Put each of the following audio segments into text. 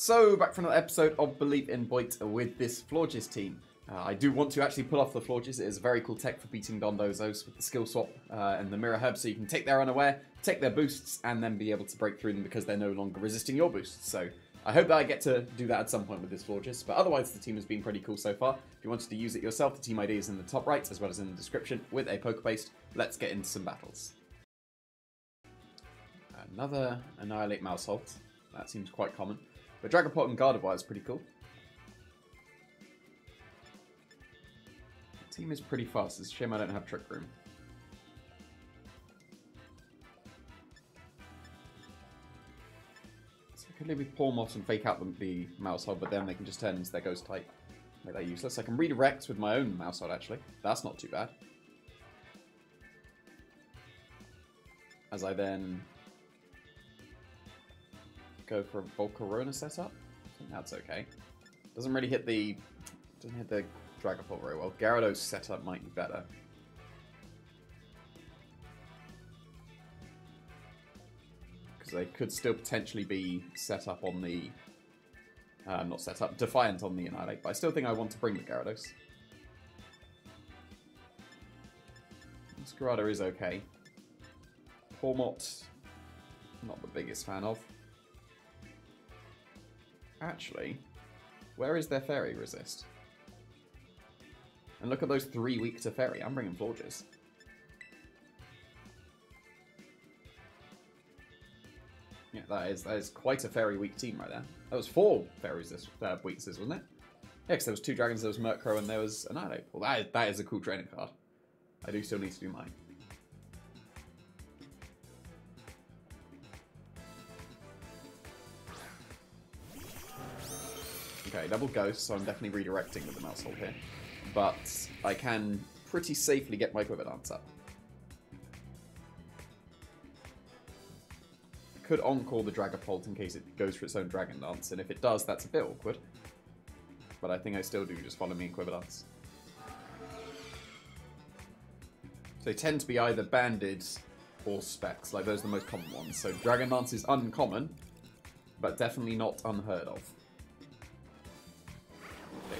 So, back for another episode of Believe in Void with this Florges team. I do want to actually pull off the Florges. It is a very cool tech for beating Dondozos with the skill swap and the Mirror Herb, so you can take their unaware, take their boosts, and then be able to break through them because they're no longer resisting your boosts. So, I hope that I get to do that at some point with this Florges, but otherwise the team has been pretty cool so far. If you wanted to use it yourself, the team ID is in the top right, as well as in the description, with a poker paste. Let's get into some battles. Another Annihilate Maushold. That seems quite common. But Dragapult and Gardevoir is pretty cool. The team is pretty fast. It's a shame I don't have Trick Room. So I could live with Pawmot and fake out the Maushold, but then they can just turn into their Ghost type. Make that useless. I can redirect with my own Maushold, actually. That's not too bad. As I then go for a Volcarona setup. I think that's okay. Doesn't really hit the Dragapult very well. Gyarados setup might be better. Because they could still potentially be set up on the... not set up, Defiant on the Annihilate, but I still think I want to bring the Gyarados. Scarada is okay. Pawmot, not the biggest fan of. Actually, where is their Fairy Resist? And look at those 3 weak to Fairy. I'm bringing Florges. Yeah, that is quite a Fairy weak team right there. That was 4 Fairy weaknesses, wasn't it? Yeah, because there was 2 Dragons, there was Murkrow, and there was Annihilate. Well, that is a cool training card. I do still need to do mine. Okay, double Ghost, so I'm definitely redirecting with the Maushold here. But I can pretty safely get my Quiver Dance up. I could Encore the Dragapult in case it goes for its own Dragon Dance, and if it does, that's a bit awkward. But I think I still do just follow me in Quiver Dance. So they tend to be either Banded or Specs, like those are the most common ones. So Dragon Dance is uncommon, but definitely not unheard of.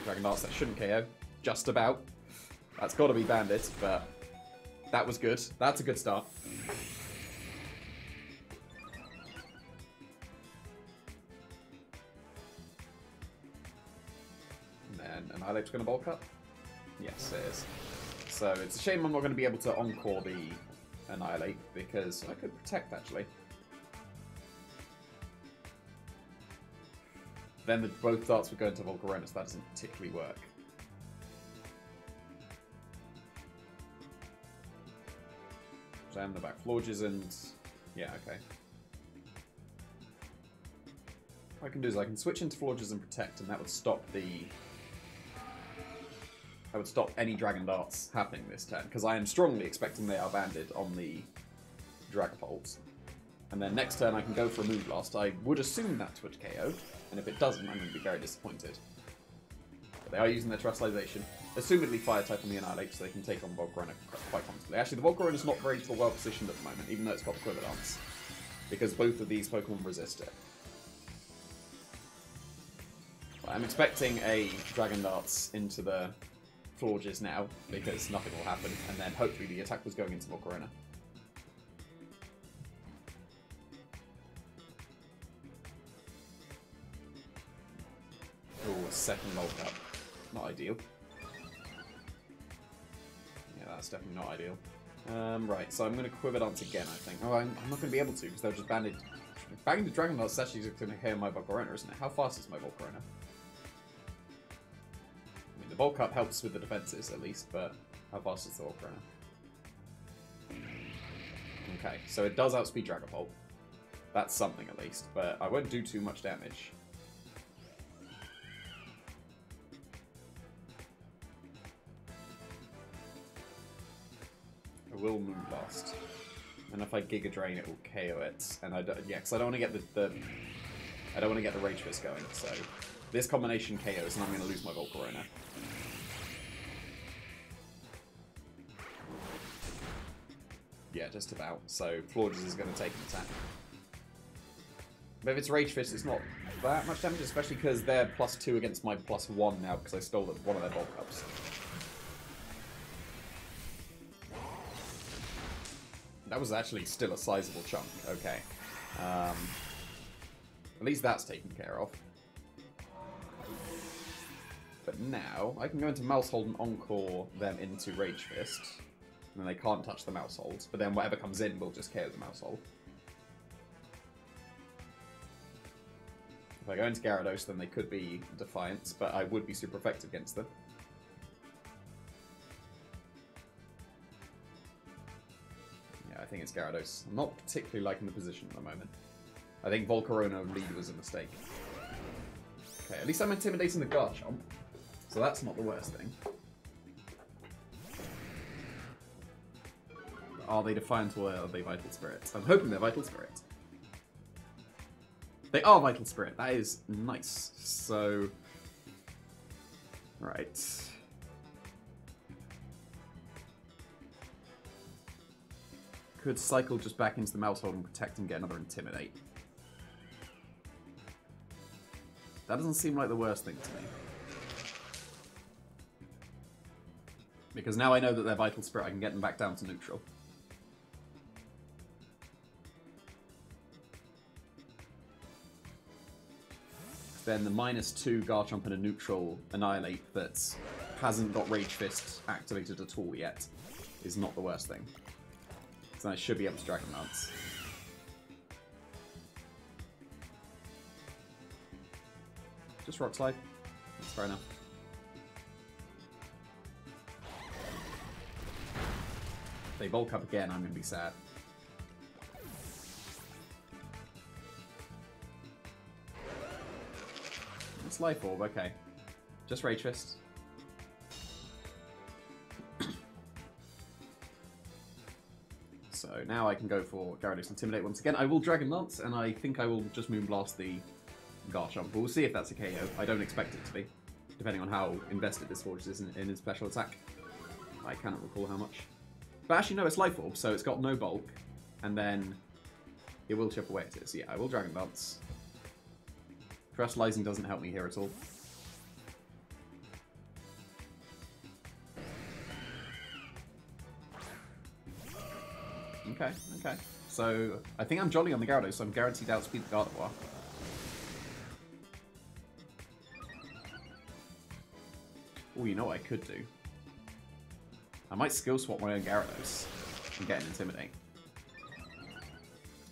Dragon Dance, that shouldn't KO. Just about. That's got to be Bandit, but that was good. That's a good start. And then Annihilate's going to bulk up? Yes, it is. So it's a shame I'm not going to be able to Encore the Annihilate, because I could Protect, actually. Then both darts would go into Volcarona, so that doesn't particularly work. Jam the back Florges and... yeah, okay. What I can do is I can switch into Florges and Protect, and that would stop the... that would stop any Dragon Darts happening this turn, because I am strongly expecting they are banded on the Dragapults. And then next turn I can go for a Moonblast. I would assume that would KO, and if it doesn't, I'm going to be very disappointed. But they are using their Terastallization. Assumedly Fire type on the Annihilate, so they can take on Volcarona quite comfortably. Actually, the Volcarona is not very well positioned at the moment, even though it's got Quiver Dance, because both of these Pokemon resist it. But I'm expecting a Dragon Darts into the Florges now, because nothing will happen, and then hopefully the attack was going into Volcarona. Second bulk up. Not ideal. Yeah, that's definitely not ideal. Right, so I'm going to Quiver Dance again, I think. Oh, I'm not going to be able to, because they'll just banded... Banging the Dragon Dance is actually just going to KO my Volcarona, isn't it? How fast is my Volcarona? I mean, the bulk up helps with the defenses, at least, but how fast is the Volcarona? Okay, so it does outspeed Dragapult. That's something, at least, but I won't do too much damage. Will Moonblast, and if I Giga Drain, it will KO it. And I don't, yeah, because I don't want to get I don't want to get the Rage Fist going. So this combination KOs, and I'm going to lose my Volcarona. Yeah, just about. So Florges is going to take an attack. But if it's Rage Fist, it's not that much damage, especially because they're +2 against my +1 now because I stole one of their Bulk Ups. That was actually still a sizable chunk. Okay. At least that's taken care of. But now, I can go into Mousehold and Encore them into Rage Fist. And then they can't touch the Mousehold. But then whatever comes in will just KO the Mousehold. If I go into Gyarados, then they could be Defiance, but I would be super effective against them. I think it's Gyarados. I'm not particularly liking the position at the moment. I think Volcarona lead was a mistake. Okay, at least I'm intimidating the Garchomp, so that's not the worst thing. Are they Defiant or are they Vital Spirit? I'm hoping they're Vital Spirit. They are Vital Spirit. That is nice. So, right. Could cycle just back into the Mousehold and protect and get another Intimidate. That doesn't seem like the worst thing to me. Because now I know that they're Vital Spirit, I can get them back down to neutral. Then the -2 Garchomp and a neutral Annihilate that hasn't got Rage Fist activated at all yet is not the worst thing. So I should be able to Dragon Lance. Just Rock Slide. That's fair enough. If they bulk up again, I'm going to be sad. It's Life Orb, okay. Just Rage Fist. So now I can go for Gyarados Intimidate once again. I will Dragon Lance, and I think I will just Moonblast the Garchomp. But we'll see if that's a KO. I don't expect it to be, depending on how invested this Forge is in his special attack. I cannot recall how much. But actually, no, it's Life Orb, so it's got no bulk, and then it will chip away at it. So yeah, I will Dragon Lance. Terastallizing doesn't help me here at all. Okay, okay. So, I think I'm jolly on the Gyarados, so I'm guaranteed to outspeed the Gardevoir. Oh, you know what I could do? I might skill swap my own Gyarados and get an Intimidate.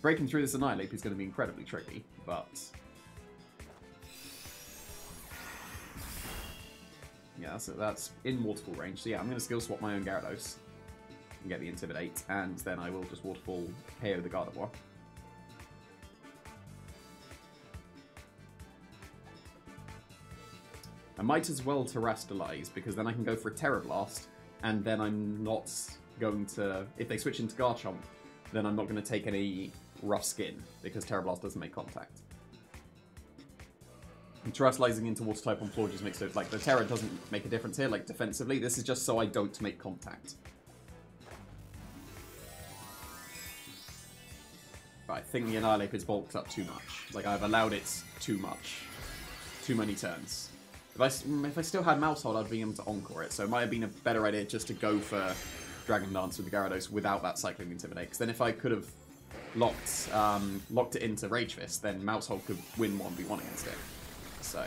Breaking through this Annihilate is going to be incredibly tricky, but... yeah, that's in Waterfall range, so yeah, I'm going to skill swap my own Gyarados and get the Intimidate, and then I will just Waterfall KO the Gardevoir. I might as well Terastallize, because then I can go for a Terra Blast, and then I'm not going to... if they switch into Garchomp, then I'm not going to take any rough skin, because Terra Blast doesn't make contact. And Terastallizing into Water type on Florges makes it like the Terra doesn't make a difference here, like defensively. This is just so I don't make contact. But I think the Annihilate is bulked up too much. Like, I've allowed it too much. Too many turns. If I still had Mousehold, I'd be able to Encore it, so it might have been a better idea just to go for Dragon Dance with the Gyarados without that Cycling Intimidate, because then if I could have locked it into Rage Fist, then Mousehold could win 1v1 against it. So...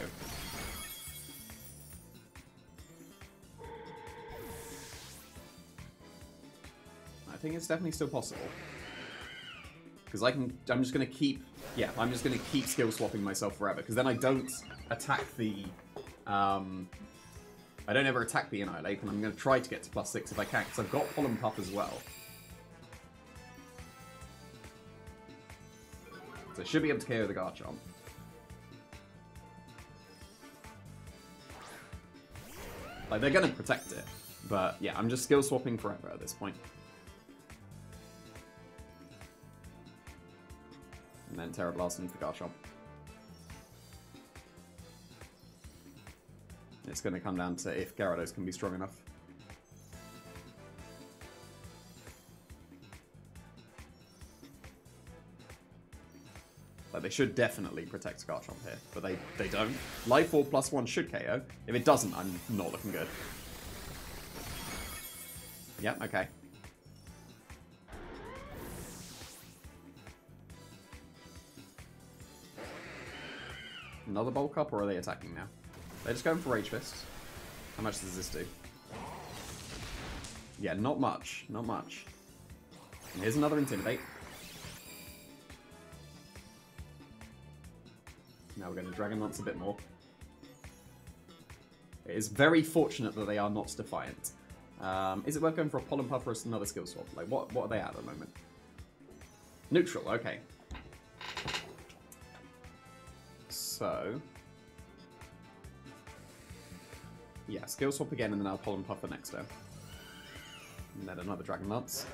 I think it's definitely still possible. Because I'm just going to keep... yeah, I'm just going to keep skill swapping myself forever, because then I don't attack the... I don't ever attack the Annihilate, and I'm going to try to get to +6 if I can, because I've got Pollen Puff as well. So I should be able to KO the Garchomp. Like, they're going to protect it, but yeah, I'm just skill swapping forever at this point. And then Terra Blast into the Garchomp. It's going to come down to if Gyarados can be strong enough. Like, they should definitely protect Garchomp here, but they don't. Life Orb +1 should KO. If it doesn't, I'm not looking good. Yep, okay. Another bulk up, or are they attacking now? They're just going for Rage Fist. How much does this do? Yeah, not much. Not much. And here's another Intimidate. Now we're going to Dragon Lance a bit more. It is very fortunate that they are not Defiant. Is it worth going for a Pollen Puff or another skill swap? Like, what are they at the moment? Neutral, okay. So... yeah, skill swap again, and then I'll Pollen Puff the next turn. And then another Dragon Lance.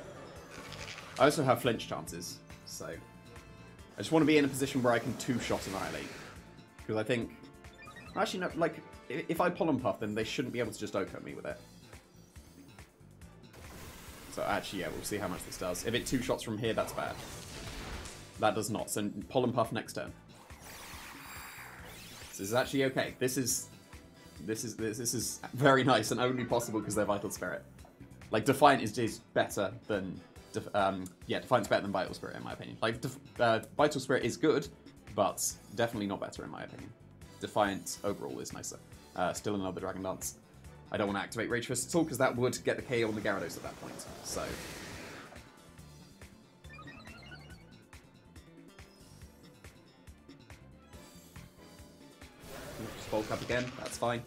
I also have flinch chances, so... I just want to be in a position where I can two-shot Annihilate. Because I think... actually, no, like, if I Pollen Puff, then they shouldn't be able to just OHKO me with it. So actually, yeah, we'll see how much this does. If it two-shots from here, that's bad. That does not, so Pollen Puff next turn. This is actually okay. This is very nice and only possible because they're Vital Spirit. Like, Defiant is better than... yeah, Defiant's better than Vital Spirit, in my opinion. Like, Vital Spirit is good, but definitely not better, in my opinion. Defiant, overall, is nicer. Still another Dragon Dance. I don't want to activate Rage Fist at all, because that would get the KO on the Gyarados at that point, so... just bulk up again, that's fine.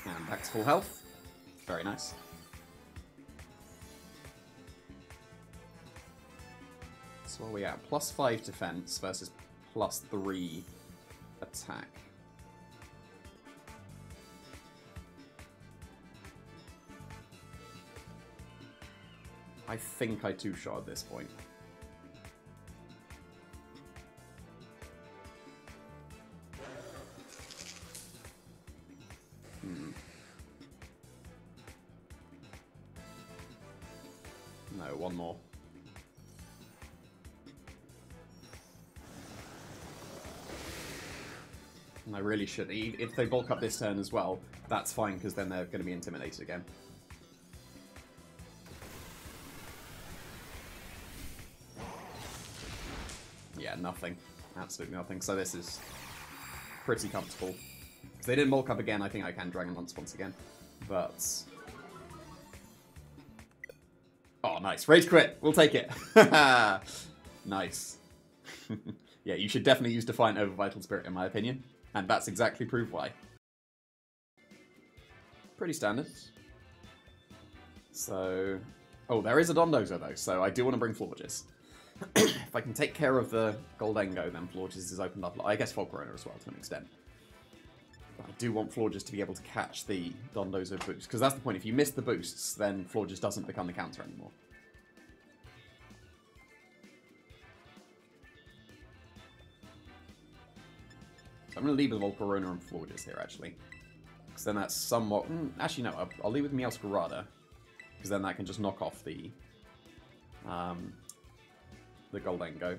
And back to full health. Very nice. So what are we at? +5 defense versus +3 attack. I think I two-shot at this point. No, one more. And I really should. If they bulk up this turn as well, that's fine, because then they're going to be intimidated again. Yeah, nothing. Absolutely nothing. So this is pretty comfortable. Because they didn't bulk up again, I think I can Dragon Lance once again. But... oh, nice. Rage Quit. We'll take it. Nice. Yeah, you should definitely use Defiant over Vital Spirit, in my opinion. And that's exactly proved why. Pretty standard. So... oh, there is a Dondozo, though, so I do want to bring Florges. If I can take care of the Goldengo, then Florges is opened up. I guess Volcarona as well, to an extent. But I do want Florges to be able to catch the Dondozo boost, because that's the point. If you miss the boosts, then Florges doesn't become the counter anymore. So I'm going to lead with Volcarona and Florges here, actually. Because then that's somewhat... actually, no, I'll lead with Meowscarada. Because then that can just knock off the Goldengo.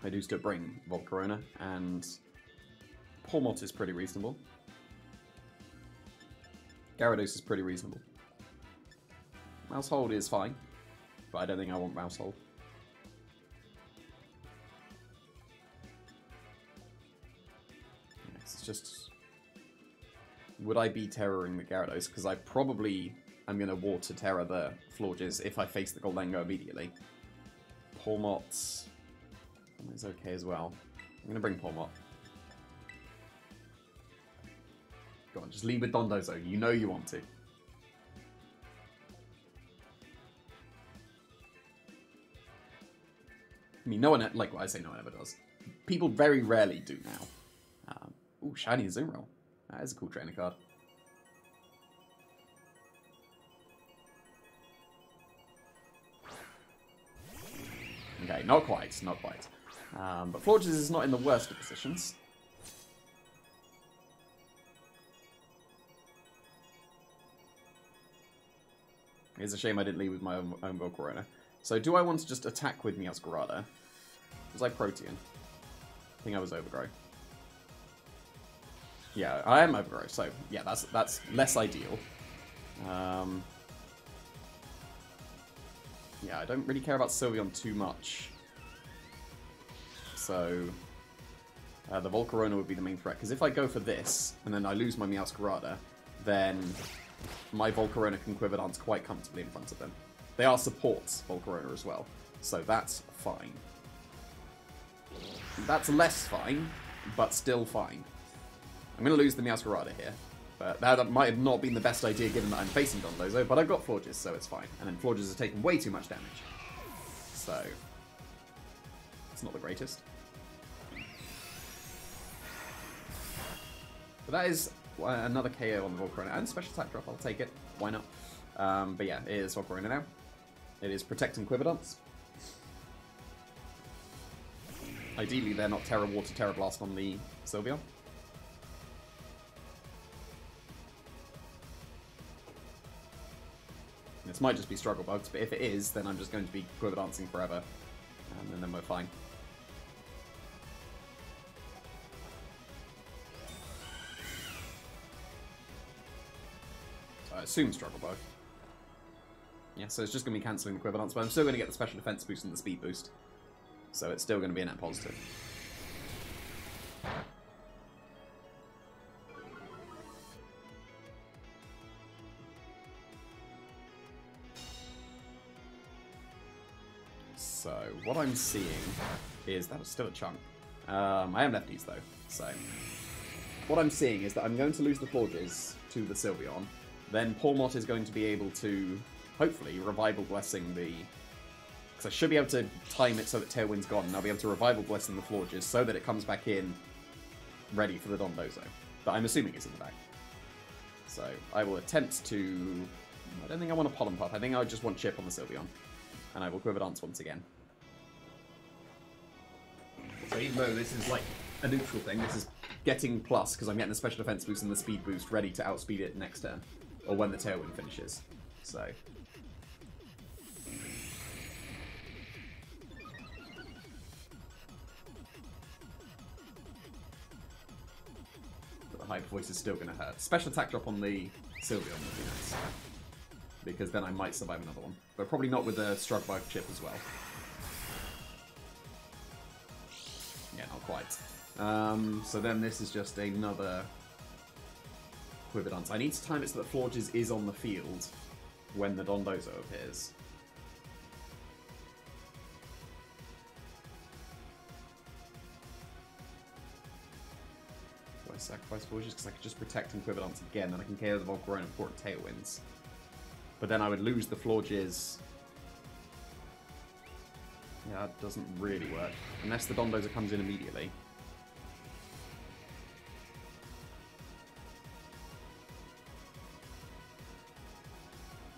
I do still bring Volcarona, and Pawmot is pretty reasonable. Gyarados is pretty reasonable. Mousehold is fine, but I don't think I want Mousehold. It's just... would I be terroring the Gyarados? Because I probably am going to Water Terror the Florges if I face the Goldengo immediately. Pawmot is okay as well. I'm going to bring Pawmot. Go on, just lead with Dondozo. You know you want to. I mean, no one... like, I say no one ever does. People very rarely do now. Ooh, shiny Azumarill. That is a cool trainer card. Okay, not quite, not quite. But Florges is not in the worst of positions. It's a shame I didn't lead with my own Volcarona. So do I want to just attack with Meowscarada? Was I Protean? I think I was Overgrow. Yeah, I am Overgrow, so yeah, that's less ideal. Yeah, I don't really care about Sylveon too much. So the Volcarona would be the main threat, because if I go for this, and then I lose my Meowscarada, then my Volcarona can Quiver Dance quite comfortably in front of them. They are supports, Volcarona as well, so that's fine. That's less fine, but still fine. I'm going to lose the Meowscarada here, but that might have not been the best idea given that I'm facing Dondozo, but I've got Florges, so it's fine. And then Florges has taken way too much damage. So, it's not the greatest. But that is another KO on the Volcarona, and special attack drop, I'll take it. Why not? But yeah, it is Volcarona now. It is protecting Quiver Dance. Ideally, they're not Terra Water, Terra Blast on the Sylveon. This might just be Struggle Bugs, but if it is, then I'm just going to be Quiver Dancing forever. And then we're fine. So I assume Struggle Bug. Yeah, so it's just going to be cancelling the Quiver Dance, but I'm still going to get the Special Defense boost and the Speed boost. So it's still going to be a net positive. So what I'm seeing is that was still a chunk. I am lefties though, so what I'm seeing is that I'm going to lose the Florges to the Sylveon. Then Pawmot is going to be able to hopefully Revival Blessing the. Because I should be able to time it so that Tailwind's gone, and I'll be able to Revival Blessing the Florges so that it comes back in ready for the Dondozo. But I'm assuming it's in the back. So I will attempt to. I don't think I want a Pollen Puff. I think I just want Chip on the Sylveon. And I will Quiver Dance once again. So even though this is like a neutral thing, this is getting plus, because I'm getting the special defense boost and the speed boost ready to outspeed it next turn. Or when the Tailwind finishes. So. But the Hyper Voice is still going to hurt. Special attack drop on the Sylveon would be nice. Because then I might survive another one. But probably not with the Struggle Bug chip as well. Yeah, not quite. So then this is just another Quiver Dance. I need to time it so that Florges is on the field when the Dondozo appears. Do I sacrifice Florges? Because I could just protect and Quiver Dance again, then I can KO the Volcarona before it Tailwinds. But then I would lose the Florges. Yeah, that doesn't really work. Unless the Dondozo comes in immediately.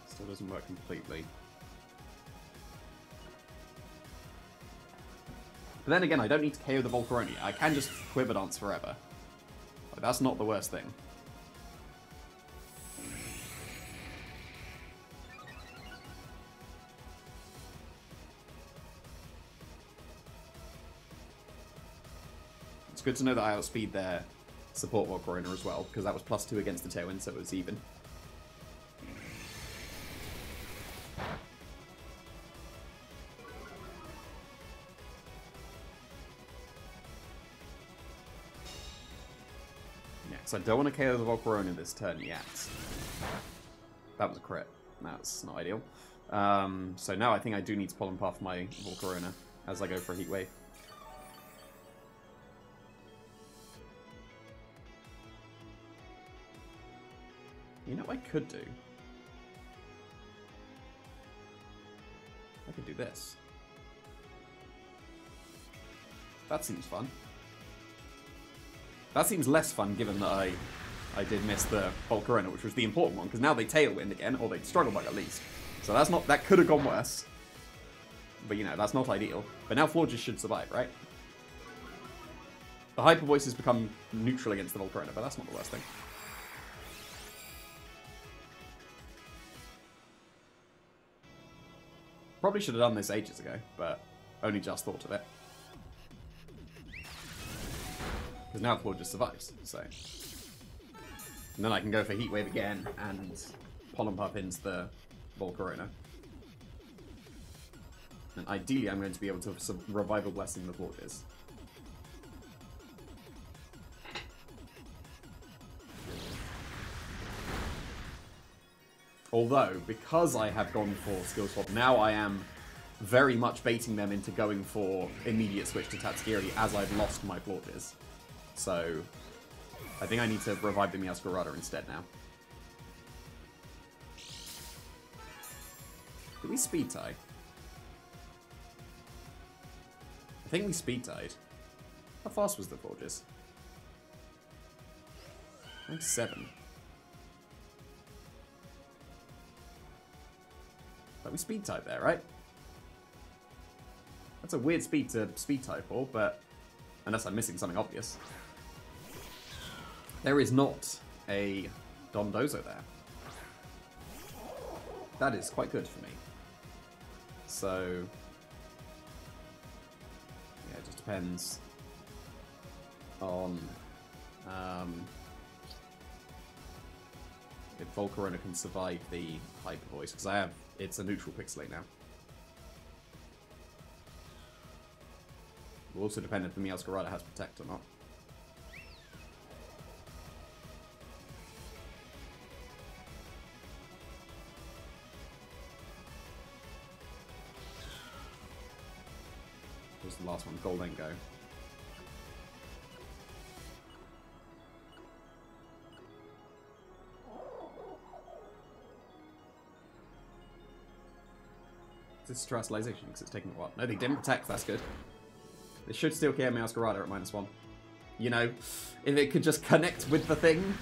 Still doesn't work completely. But then again, I don't need to KO the Volcarona. I can just Quiver Dance forever. Like, that's not the worst thing. Good to know that I outspeed their support Volcarona as well, because that was +2 against the Tailwind, so it was even. Yeah, so I don't want to KO the Volcarona this turn yet. That was a crit. That's not ideal. So now I think I do need to Pollen Puff my Volcarona as I go for a Heat Wave. You know what I could do? I could do this. That seems fun. That seems less fun given that I did miss the Volcarona, which was the important one, because now they Tailwind again, or they Struggle Bug at least. So that's not, that could have gone worse. But you know, that's not ideal. But now Florges should survive, right? The Hyper Voice has become neutral against the Volcarona, but that's not the worst thing. probably should have done this ages ago, but only just thought of it. Because now the floor just survives, so... And then I can go for Heat Wave again and Pollen Puff into the Volcarona. And ideally I'm going to be able to Revival Blessing the Forges. Although, because I have gone for Skill Swap, now I am very much baiting them into going for immediate switch to Tatsugiri as I've lost my Forges. So... I think I need to revive the Meowscarada instead now. Did we speed tie? I think we speed tied. How fast was the Forges? 97. But we speed tied there, right? That's a weird speed to speed tie for, but unless I'm missing something obvious. There is not a Dondozo there. That is quite good for me. So... yeah, it just depends on if Volcarona can survive the Hyper Voice, because I have... it's a neutral Pixelate now. It will also depend if the Meowscarada has Protect or not. Was the last one, Goldengo. Is this Terastallization? Because it's taking a while. No, they didn't protect, that's good. They should still KO Meowscarada at -1. You know, if it could just connect with the thing,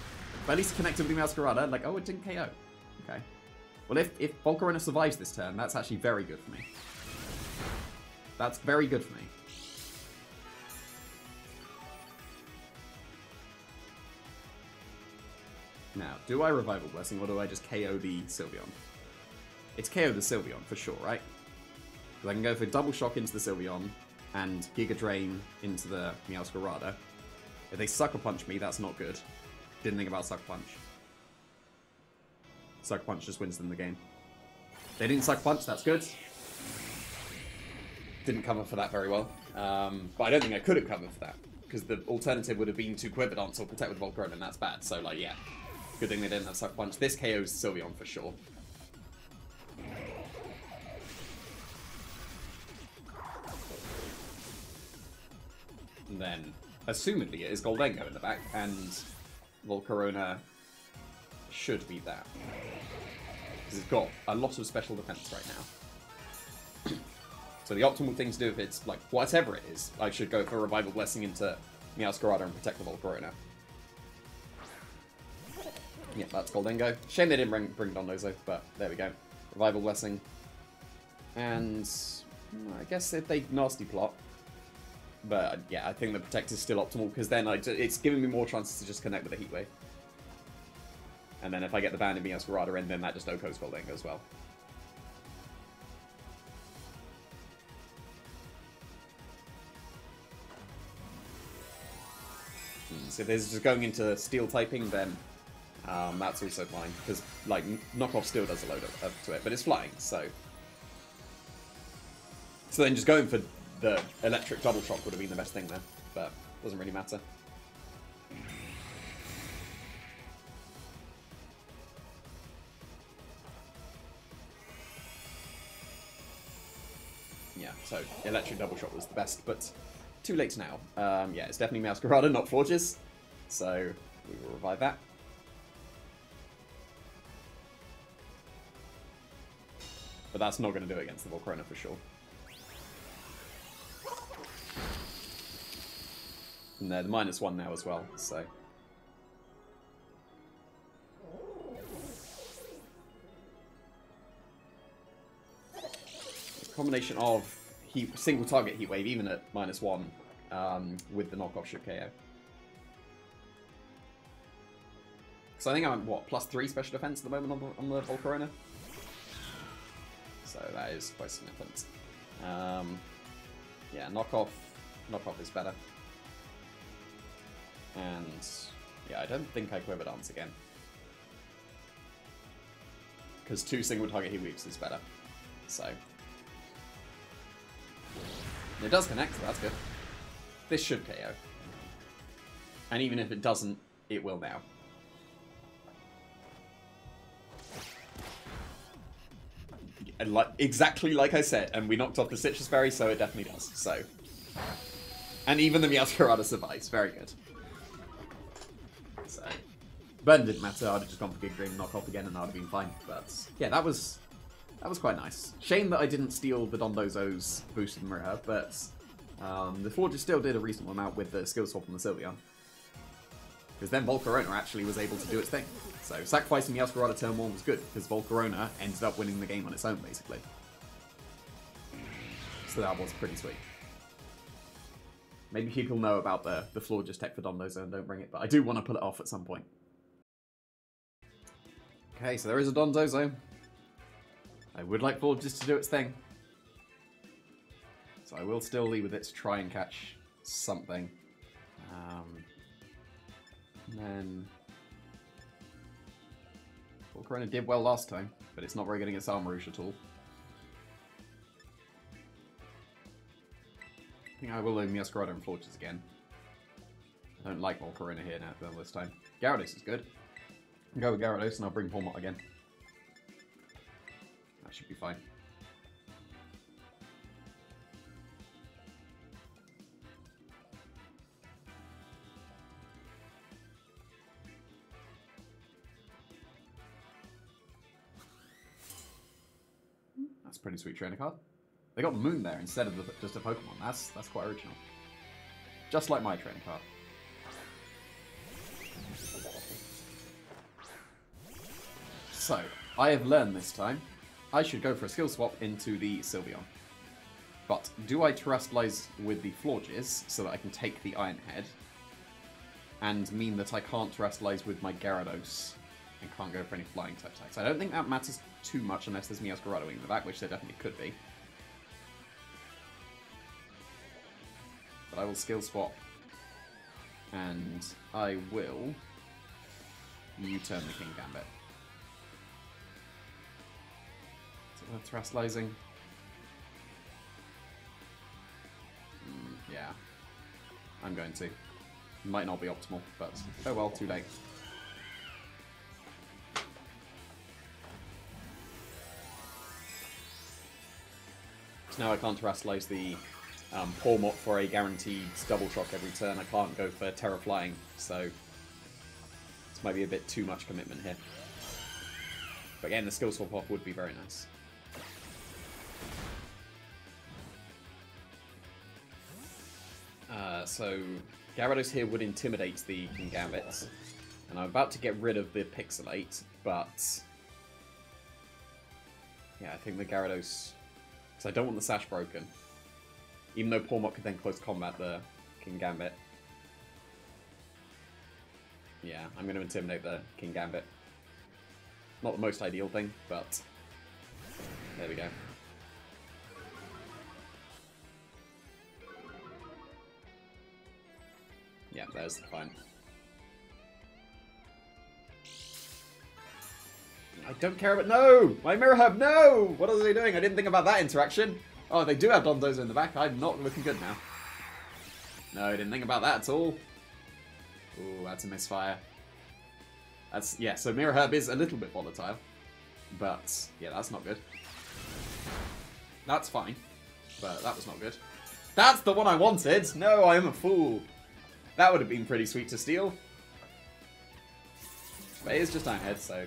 but at least connect with the Meowscarada, like, oh, it didn't KO. Okay. Well, if Volcarona survives this turn, that's actually very good for me. That's very good for me. Now, do I Revival Blessing or do I just KO the Sylveon? It's KO the Sylveon for sure, right? Because I can go for Double Shock into the Sylveon and Giga Drain into the Meowscarada. If they Sucker Punch me, that's not good. Didn't think about Sucker Punch. Sucker Punch just wins them the game. They didn't Sucker Punch, that's good. Didn't cover for that very well. But I don't think I could have covered for that. Because the alternative would have been to Quiver Dance or Protect with Volcarona, and that's bad. So, like, yeah. Good thing they didn't have Sucker Punch. This KO's Sylveon for sure. And then, assumedly, it is Goldengo in the back, and Volcarona should beat that. Because it's got a lot of special defense right now. So the optimal thing to do if it's, like, whatever it is, I should go for Revival Blessing into Meowscarada and protect the Volcarona. Yeah, that's Goldengo. Shame they didn't bring Dondozo, but there we go. Revival Blessing. And I guess if they nasty plot. But yeah, I think the Protect is still optimal, because then it's giving me more chances to just connect with the Heat Wave. And then if I get the Band in Meowscarada in, then that just OHKOs Goldengo as well. So if there's just going into Steel typing, then that's also fine, because like Knockoff Steel does a load to it, but it's flying, so. So then just going for the Electric Double Shock would have been the best thing there, but doesn't really matter. Yeah, so Electric Double Shock was the best, but too late now. Yeah, it's definitely Meowscarada, not Forges, so we will revive that. But that's not going to do it against the Volcarona for sure. And they're -1 now as well, so. A combination of single target Heat Wave, even at -1, with the knockoff should KO. So I think I'm, what, +3 special defense at the moment on the Volcarona? So that is quite significant. Yeah, knockoff is better. And yeah, I don't think I Quiver Dance again. Because 2 single target heat weaves is better. So it does connect, so that's good. This should KO. And even if it doesn't, it will now. And exactly like I said, and we knocked off the Citrus Berry, so it definitely does. So, and even the Meowscarada survives. Very good. So, but it didn't matter. I'd have just gone for Giga knock off again, and I'd have been fine. But yeah, that was quite nice. Shame that I didn't steal the Dondozo's boosted Mirror Herb, but the Forger still did a reasonable amount with the skill swap on the Sylveon. Because then Volcarona actually was able to do its thing. So sacrificing Meowscarada turn 1 was good, because Volcarona ended up winning the game on its own, basically. So that was pretty sweet. Maybe people know about the Florges tech for Dondozo and don't bring it, but I do want to pull it off at some point. Okay, so there is a Dondozo. I would like Florges to do its thing. So I will still leave with it to try and catch something. And then Volcarona did well last time, but it's not very good against Armarouge at all. I think I will learn Meowscarada and Florges again. I don't like Volcarona here now this time. Gyarados is good. I'll go with Gyarados and I'll bring Pawmot again. That should be fine. That's a pretty sweet trainer card. They got Moon there instead of just a Pokemon. That's quite original. Just like my trainer card. So, I have learned this time. I should go for a skill swap into the Sylveon. But do I Terastallize with the Florges so that I can take the Iron Head? And mean that I can't Terastallize with my Gyarados and can't go for any flying type attacks. I don't think that matters too much unless there's Meowscarada in the back, which there definitely could be. But I will skill swap. And I will U-turn the King Gambit. So Terastallizing. Yeah. I'm going to. Might not be optimal, but oh well, too late. So now I can't Terastallize the Pawmot for a guaranteed double shock every turn. I can't go for Terra Flying, so this might be a bit too much commitment here. But again, the skill swap off would be very nice. So Gyarados here would intimidate the King Gambit, and I'm about to get rid of the Pixelate, but yeah, I think the Gyarados, because I don't want the Sash broken, even though Pawmot could then close combat the King Gambit. Yeah, I'm going to intimidate the King Gambit. Not the most ideal thing, but there we go. Yeah, there's the fine. I don't care about— no! My Mirror Herb, no! What are they doing? I didn't think about that interaction. Oh, they do have Dondozo in the back. I'm not looking good now. No, I didn't think about that at all. Ooh, that's a misfire. That's— yeah, so Mirror Herb is a little bit volatile. But, yeah, that's not good. That's fine. But that was not good. That's the one I wanted! No, I am a fool. That would have been pretty sweet to steal. But it is just Iron Head, so...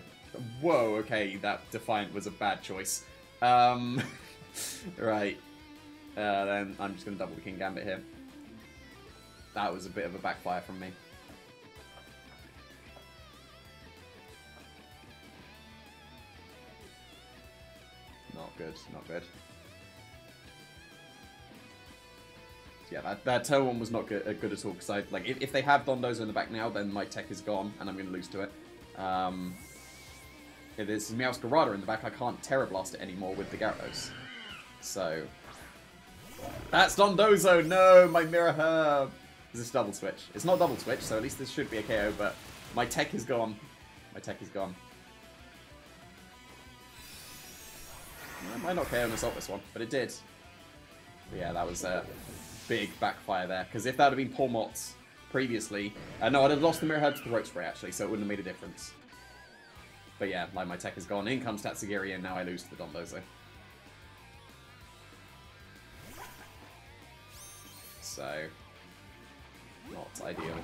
whoa, okay, that Defiant was a bad choice. Right. Then I'm just going to double the King Gambit here. That was a bit of a backfire from me. Not good, not good. Yeah, that turn one was not good at all, because if they have Dondozo in the back now, then my tech is gone, and I'm going to lose to it. if there's Meowscarada in the back, I can't Terra Blast it anymore with the Gyarados. So... That's Dondozo! No! My Mirror Herb! Is this double switch? It's not double switch, so at least this should be a KO, but my tech is gone. My tech is gone. I might not KO and assault this one, but it did. But yeah, that was a big backfire there, because if that had been Pawmot's previously... no, I'd have lost the Mirror Herb to the Throat Spray, actually, so it wouldn't have made a difference. But yeah, like my tech is gone. In comes Tatsugiri, and now I lose to the Dondozo. So, not ideal.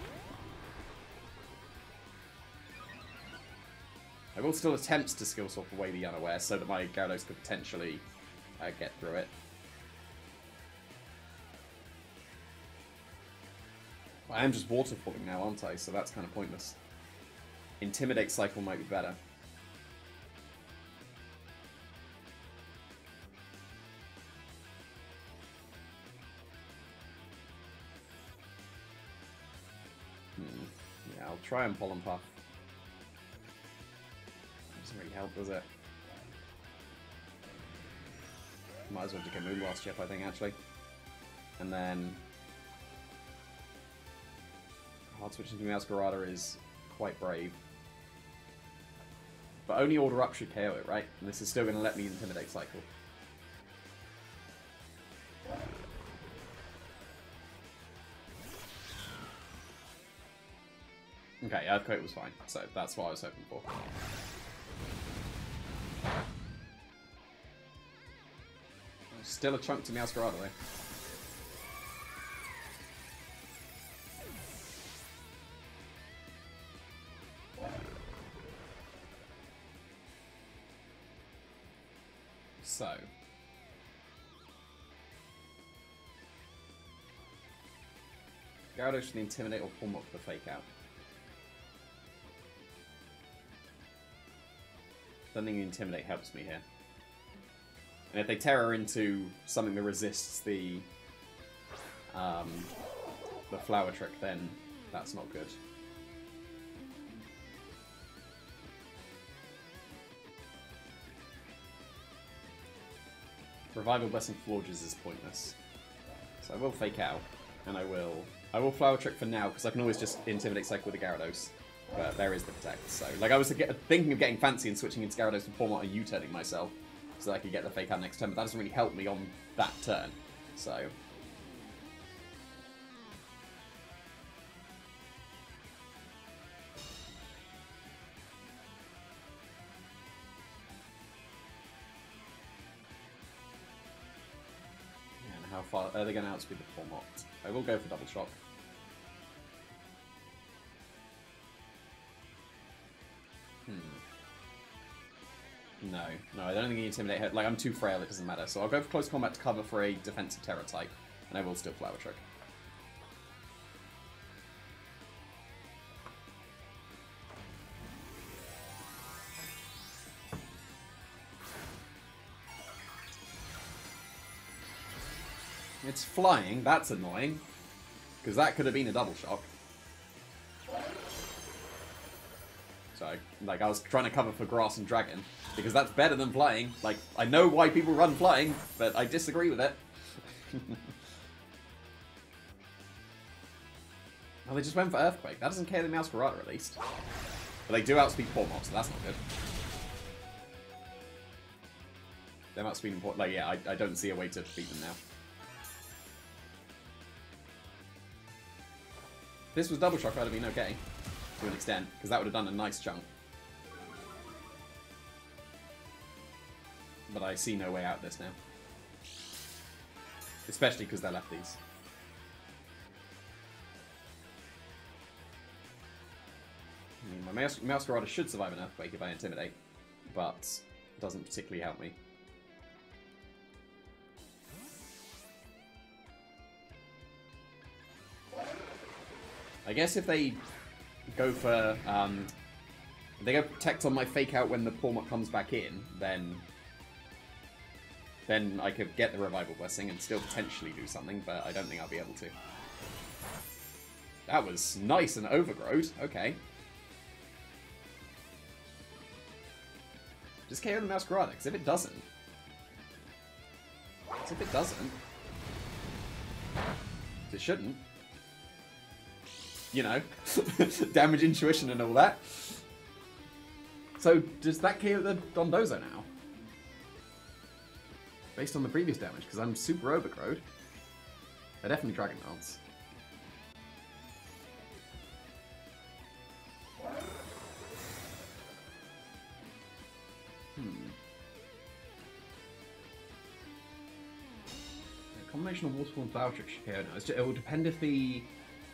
I will still attempt to skill swap away the Unaware so that my Gyarados could potentially get through it. I am just waterfalling now, aren't I? So that's kind of pointless. Intimidate Cycle might be better. Yeah, I'll try and Pollen Puff. Doesn't really help, does it? Might as well just get Moonblast Chip, I think, actually. And then... Hard switching to Meowscarada is quite brave. But only Order Up should KO it, right? And this is still going to let me Intimidate Cycle. Okay, Earthquake was fine, so that's what I was hoping for. Still a chunk to Meowscarada though. So. Gyarados should Intimidate or Pawmot for the Fake Out. I don't think Intimidate helps me here. And if they Terror into something that resists the Flower Trick, then that's not good. Revival Blessing Florges is pointless. So I will Fake Out, and I will Flower Trick for now, because I can always just Intimidate Cycle with the Gyarados. But there is the Protect, so... Like, I was thinking of getting fancy and switching into Gyarados and Pawmot and U-turning myself, so that I could get the Fake Out next turn, but that doesn't really help me on that turn, so... And how far are they going to outspeed the Pawmot? I will go for Double Shock. No, I don't think you Intimidate her. Like, I'm too frail, it doesn't matter. So I'll go for Close Combat to cover for a defensive Terror type, and I will still Flower Trick. It's flying, that's annoying. Because that could have been a Double Shock. So, like, I was trying to cover for Grass and Dragon, because that's better than flying. Like, I know why people run flying, but I disagree with it. Oh, they just went for Earthquake. That doesn't care the Meowscarada, at least. But they do outspeed Pawmot, so that's not good. Them outspeeding Pawmot, like, yeah, I don't see a way to beat them now. If this was Double Shock, I'd have been okay. To an extent, because that would have done a nice chunk. But I see no way out of this now. Especially because they're lefties. I mean, my Meowscarada should survive an Earthquake if I Intimidate, but it doesn't particularly help me. I guess if they go for, if they go Protect on my Fake Out when the Pawmot comes back in, then I could get the Revival Blessing and still potentially do something, but I don't think I'll be able to. That was nice and Overgrowth. Okay. Just KO the Masquerada, because if it doesn't... It shouldn't. You know, damage intuition and all that. So, does that KO the Dondozo now? Based on the previous damage, because I'm super overgrowed. They're definitely Dragon Dance. A combination of Waterfall and Flower Trick should KO now. It will depend if the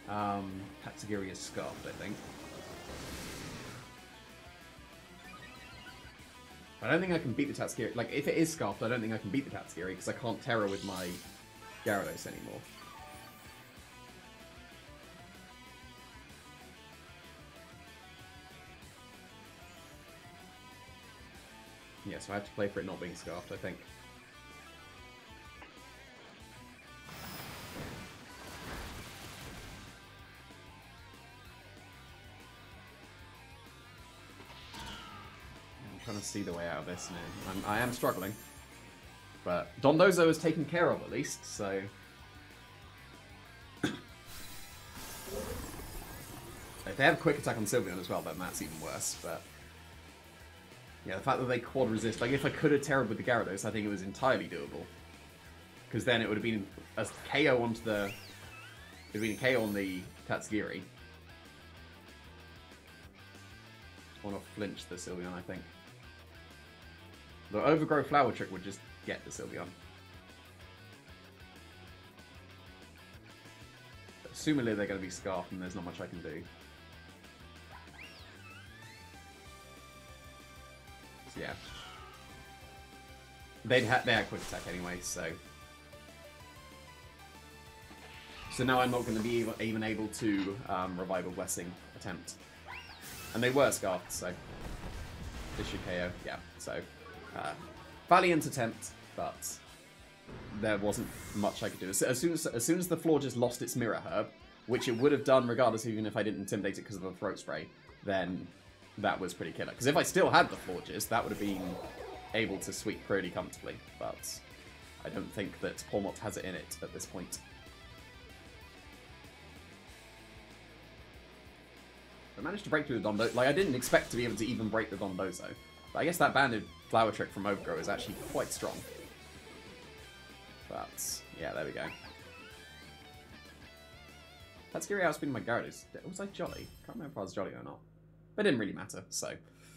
Tatsugiri is scarfed, I think. I don't think I can beat the Tatsugiri. Like, if it is scarfed, I don't think I can beat the Tatsugiri because I can't Terror with my Gyarados anymore. Yeah, so I have to play for it not being scarfed, I think. Trying to see the way out of this now. I am struggling. But Dondozo is taken care of at least, so... If they have a quick attack on Sylveon as well, then that's even worse, but... Yeah, the fact that they quad resist, like if I could have Terrored with the Gyarados, I think it was entirely doable. Because then it would have been a KO onto the... It would have been a KO on the Tatsugiri. I want to flinch the Sylveon, I think. The Overgrow Flower Trick would just get the Sylveon. Assumingly they're going to be Scarfed and there's not much I can do. So yeah. They had quick attack anyway, so... So now I'm not going to be even able to Revival Blessing attempt. And they were Scarfed, so... This should KO, yeah, so... Valiant attempt, but there wasn't much I could do. As soon as the Florges lost its Mirror Herb, which it would have done regardless even if I didn't Intimidate it because of the Throat Spray, then that was pretty killer. Because if I still had the Florges, that would have been able to sweep pretty comfortably, but I don't think that Pawmot has it in it at this point. I managed to break through the Dondozo. Like, I didn't expect to be able to even break the Dondozo. But I guess that banded Flower Trick from Overgrow is actually quite strong. But, yeah, there we go. Tatsugiri outspeeding my Gyarados. Was I jolly? Can't remember if I was jolly or not. But it didn't really matter, so...